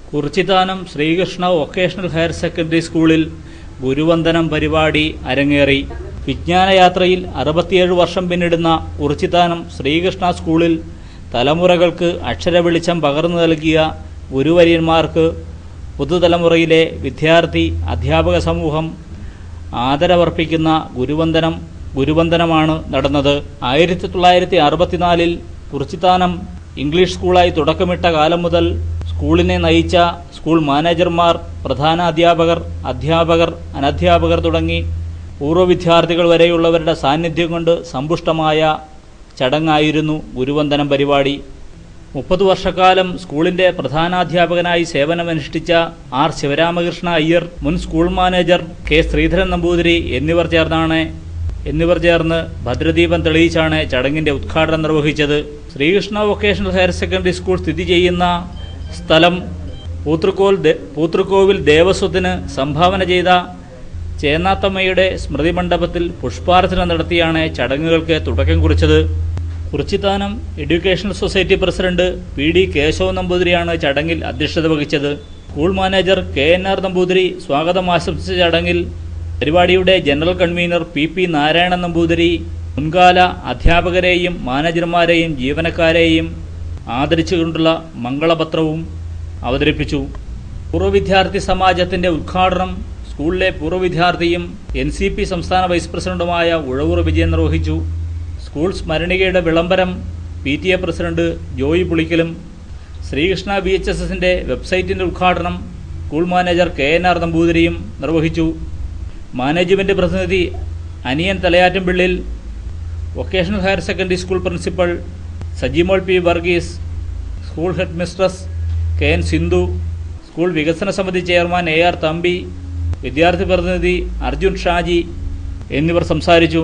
Kurichithanam Sreekrishna vocational higher secondary സ്കൂളിൽ ഗുരുവന്ദനം പരിപാടി അരങ്ങേറി. വിജ്ഞാനയാത്രയിൽ 67 വർഷം പിന്നിടുന്ന കുറിച്ചിത്താനം ശ്രീകൃഷ്ണ സ്കൂളിൽ തലമുറകൾക്ക് അക്ഷരവെളിച്ചം പകർന്നു നൽകിയ ഗുരുവര്യന്മാർക്ക് പുതുതലമുറയിലെ വിദ്യാർത്ഥി അധ്യാപക സമൂഹം ആദരവർപ്പിക്കുന്ന ഗുരുവന്ദനമാണ് നടന്നത്. 1964 കുറിച്ചിത്താനം ഇംഗ്ലീഷ് സ്കൂളായി തുടക്കമിട്ട കാലം മുതൽ സ്കൂളിനെ നയിച്ച സ്കൂൾ മാനേജർമാർ, പ്രധാനാധ്യാപകർ, അധ്യാപകർ, അനധ്യാപകർ തുടങ്ങി പൂർവ്വ വിദ്യാർത്ഥികൾ വരെയുള്ളവരുടെ സാന്നിധ്യം കൊണ്ട് സമ്പുഷ്ടമായ ചടങ്ങായിരുന്നു ഗുരുവന്ദനം പരിപാടി. 30 വർഷക്കാലം സ്കൂളിന്റെ പ്രധാനാധ്യാപകനായി സേവനമനുഷ്ഠിച്ച ആർ ശിവരാമകൃഷ്ണ അയ്യർ, മുൻ school manager K Sreedharan Namboothiri എന്നിവർ ചേർന്ന് ഭദ്രദീപം തെളിയിച്ചാണ് ചടങ്ങിന്റെ ഉദ്ഘാടനം നിർവഹിച്ചത്. Sreekrishna vocational higher secondary school സ്ഥിതി ചെയ്യുന്ന സ്ഥലം പൂത്തൃക്കോവിൽ ദേവസ്വത്തിന് സംഭാവന ചെയ്ത ചേന്നാത്തമ്മയുടെ സ്മൃതി മണ്ഡപത്തിൽ പുഷ്പാർച്ചന നടത്തിയാണ് ചടങ്ങുകൾക്ക് തുടക്കം കുറിച്ചത്. Kurichithanam educational society president P D. Keshava നമ്പൂതിരിയാണ് ചടങ്ങിൽ അധ്യക്ഷത വഹിച്ചത്. School manager കെ.എൻ.ആർ. നമ്പൂതിരി സ്വാഗതം ആശംസിച്ച ചടങ്ങിൽ പരിപാടിയുടെ ജനറൽ കൺവീനർ പി.പി. നാരായണൻ നമ്പൂതിരി മുൻകാല അധ്യാപകരെയും മാനേജർമാരെയും ജീവനക്കാരെയും ആദരിച്ചുകൊണ്ടുള്ള മംഗളപത്രവും അവതരിപ്പിച്ചു. പൂർവ്വ വിദ്യാർത്ഥി സമാജത്തിന്റെ ഉദ്ഘാടനം സ്കൂളിലെ പൂർവ്വ വിദ്യാർത്ഥിയും NCP സംസ്ഥാന വൈസ് പ്രസിഡന്റുമായ ഉഴവൂർ വിജയൻ നിർവഹിച്ചു. സ്കൂൾ സ്മരണികയുടെ വിളംബരം PTA പ്രസിഡന്റ് ജോയി പുളിക്കലും, ശ്രീകൃഷ്ണ VHSSന്റെ വെബ്സൈറ്റിന്റെ ഉദ്ഘാടനം സ്കൂൾ മാനേജർ കെ.എൻ.ആർ. നമ്പൂതിരിയും നിർവഹിച്ചു. മാനേജ്മെന്റ് പ്രതിനിധി Aniyan Thalayattumpillil, vocational higher secondary school principal Sajimol P. Varghese, school head mistress K.N. Sindhu, school വികസന സമിതി ചെയർമാൻ A.R. തമ്പി, വിദ്യാർത്ഥി പ്രതിനിധി അർജുൻ ഷാജി എന്നിവർ സംസാരിച്ചു.